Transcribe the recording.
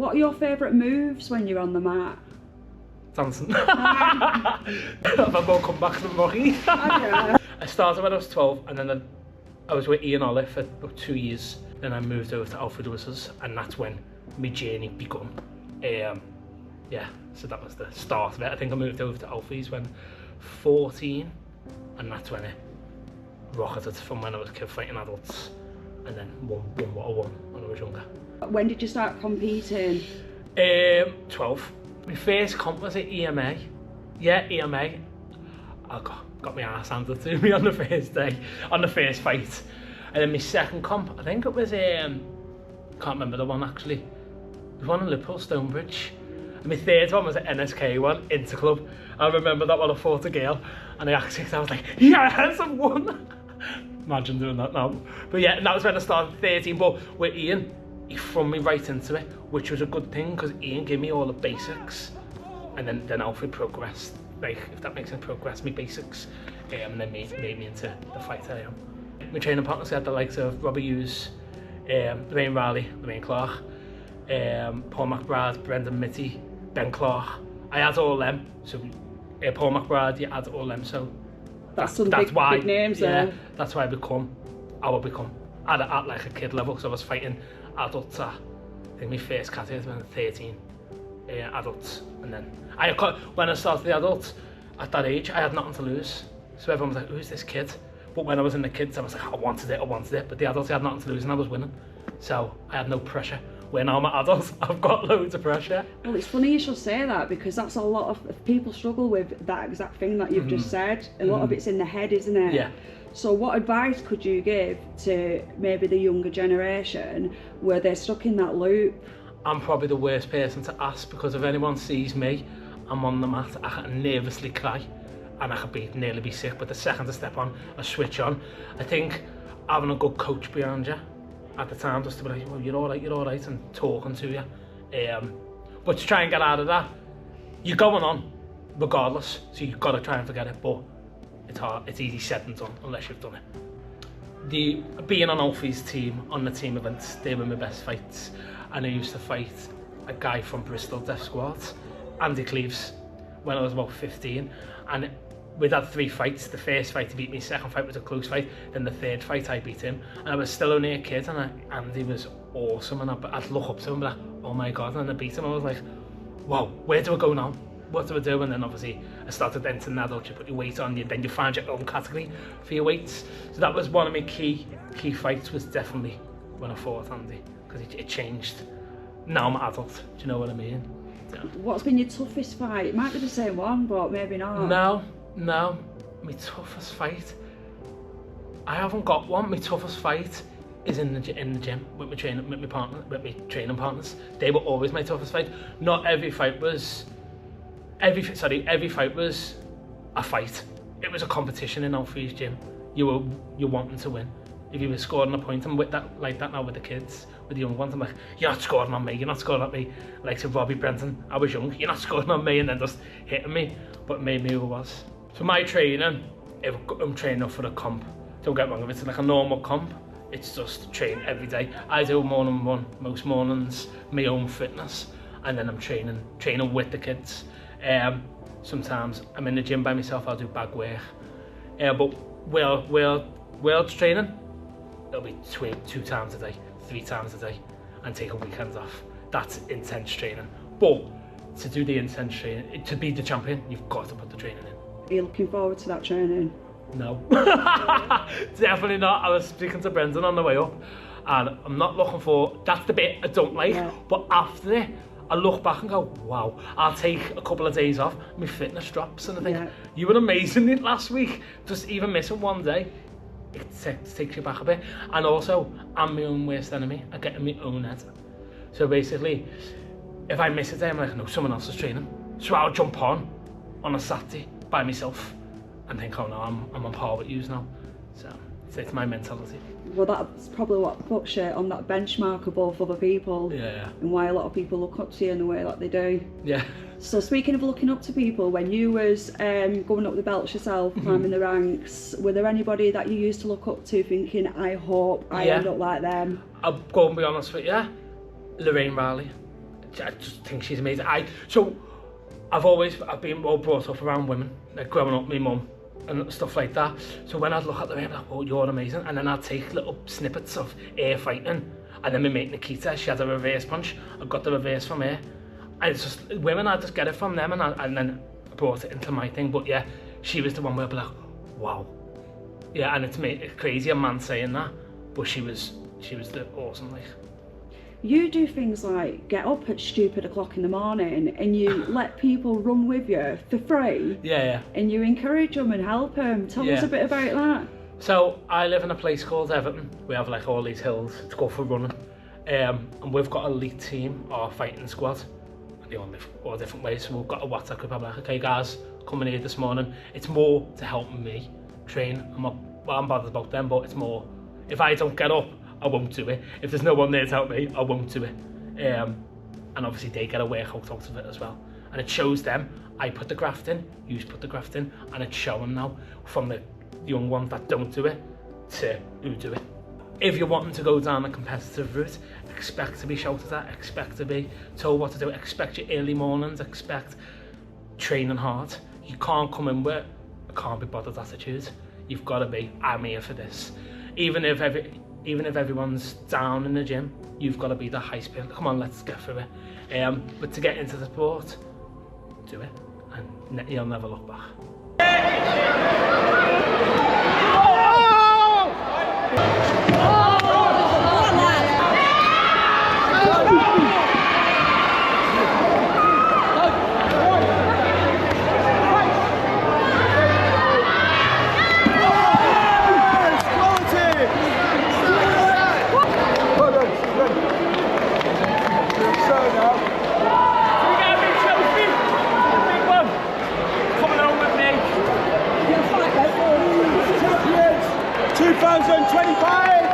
What are your favourite moves when you're on the mat? Dancing. I've had more comebacks than Rocky. I started when I was 12, and then I was with Ian Olive for about 2 years. Then I moved over to Alfred Lewis's, and that's when my journey begun. Yeah, so that was the start of it. I think I moved over to Alfie's when 14, and that's when it rocketed from when I was a kid fighting adults, and then won what I won when I was younger. When did you start competing? 12. My first comp was at EMA. Yeah, EMA. I got my ass handed to me on the first day, on the first fight. And then my second comp, I think it was, can't remember the one actually. It was one in Liverpool, Stonebridge. And my third one was an NSK one, Interclub. I remember that one. I fought a girl, and I was like, yes, I've won. Imagine doing that now. But yeah, and that was when I started 13. But with Ian, he threw me right into it, which was a good thing because Ian gave me all the basics, and then Alfred progressed. Like, if that makes sense, progressed me basics, and then made me into the fighter I am. My training partners had the likes of Robbie Hughes, Lorraine Riley, Lorraine Clark, Paul McBride, Brendan Mitty, Ben Clark. I had all them. So Paul McBride, you had all them. So that's why, big names there. That's why I would become at like a kid level. So I was fighting adults. I think my first category was 13 adults, and then when I started the adults at that age, I had nothing to lose. So everyone was like, "Who's this kid?" But when I was in the kids, I was like, I wanted it. But the adults, I had nothing to lose, and I was winning. So I had no pressure. When I'm an adult, I've got loads of pressure. Well, it's funny you should say that, because that's a lot of people struggle with that exact thing that you've just said. A lot of it's in the head, isn't it? Yeah. So what advice could you give to maybe the younger generation where they're stuck in that loop? I'm probably the worst person to ask, because if anyone sees me, I'm on the mat, I can nervously cry, and I could nearly be sick, but the second I step on, I switch on. I think having a good coach behind you at the time, just to be like, well, you're all right, and talking to you. But to try and get out of that, you're going on regardless, so you've got to try and forget it, but it's hard, it's easy said than done unless you've done it. Being on Alfie's team, on the team events, they were my best fights, and I used to fight a guy from Bristol Death Squad, Andy Cleves, when I was about 15, and we'd had 3 fights. The first fight he beat me, second fight was a close fight, then the third fight I beat him, and I was still only a kid, and Andy was awesome, and I'd look up to him and be like, oh my god, and I beat him. I was like, wow, where do I go now? What do I do? And then obviously I started entering adult, you put your weight on, then you find your own category for your weights. So that was one of my key fights, was definitely when I fought Andy, because it changed. Now I'm an adult, do you know what I mean? So. What's been your toughest fight? It might be the same one, but maybe not. No, my toughest fight, I haven't got one. My toughest fight is in the gym with my training partners. They were always my toughest fight. Not every fight was, every fight was a fight. It was a competition in Alfie's gym. You're wanting to win. If you were scoring a point, I'm with that like that now with the kids, with the young ones. I'm like, you're not scoring on me. You're not scoring at me. Like to Robbie Brenton, I was young. You're not scoring on me, and then just hitting me. But it made me who I was. So my training, if I'm training up for a comp, don't get me wrong, if it's like a normal comp, it's just train every day. I do morning run most mornings, my own fitness, and then I'm training with the kids. Sometimes I'm in the gym by myself, I'll do bag work. But world training, it'll be 2 times a day, 3 times a day, and take a weekend off. That's intense training. But to do the intense training, to be the champion, you've got to put the training in. Are you looking forward to that training? No, definitely not. I was speaking to Brendan on the way up, and I'm not looking for, that's the bit I don't like, but after it, I look back and go, wow, I'll take a couple of days off, my fitness drops, and I think, you were amazing last week, just even missing one day, it takes you back a bit. And also, I'm my own worst enemy, I get in my own head. So basically, if I miss a day, I'm like, no, someone else is training. So I'll jump on a Saturday by myself and think, oh no, I'm on par with you now. So it's my mentality. Well, that's probably what puts you on that benchmark above other people. Yeah. And why a lot of people look up to you in the way that they do. Yeah. So speaking of looking up to people, when you was going up the belts yourself, climbing the ranks, were there anybody that you used to look up to thinking, I hope I end up like them? I'll go and be honest with you, Lorraine Riley. just think she's amazing. I've been well brought up around women, like growing up, my mum and stuff like that. So when I'd look at them, I'd be like, oh, you're amazing. And then I'd take little snippets of air fighting. And then my mate Nikita, she had a reverse punch. I got the reverse from her. And it's just women, I just get it from them, and then I brought it into my thing. But yeah, she was the one where I'd be like, wow. Yeah, and it's crazy a man saying that, but she was the awesome, like. You do things like get up at stupid o'clock in the morning and you let people run with you for free. Yeah. And you encourage them and help them. Tell us a bit about that. So I live in a place called Everton. We have like all these hills to go for running. And we've got an elite team, our fighting squad. They all live all different ways. So we've got a WhatsApp group. I'm like, okay guys, coming here this morning. It's more to help me train. I'm bothered about them, but it's more, if I don't get up, I won't do it. If there's no one there to help me, I won't do it. And obviously they get a workout out of it as well. And it shows them, I put the graft in, you put the graft in, and it's showing now from the young ones that don't do it to who do it. If you're wanting to go down a competitive route, expect to be shouted at, expect to be told what to do, expect your early mornings, expect training hard. You can't come in with a can't be bothered attitude. You've got to be, I'm here for this. Even if everyone's down in the gym, you've got to be the high spirit. Come on, let's get through it. But to get into the sport, do it, and you'll never look back. Champions 2025!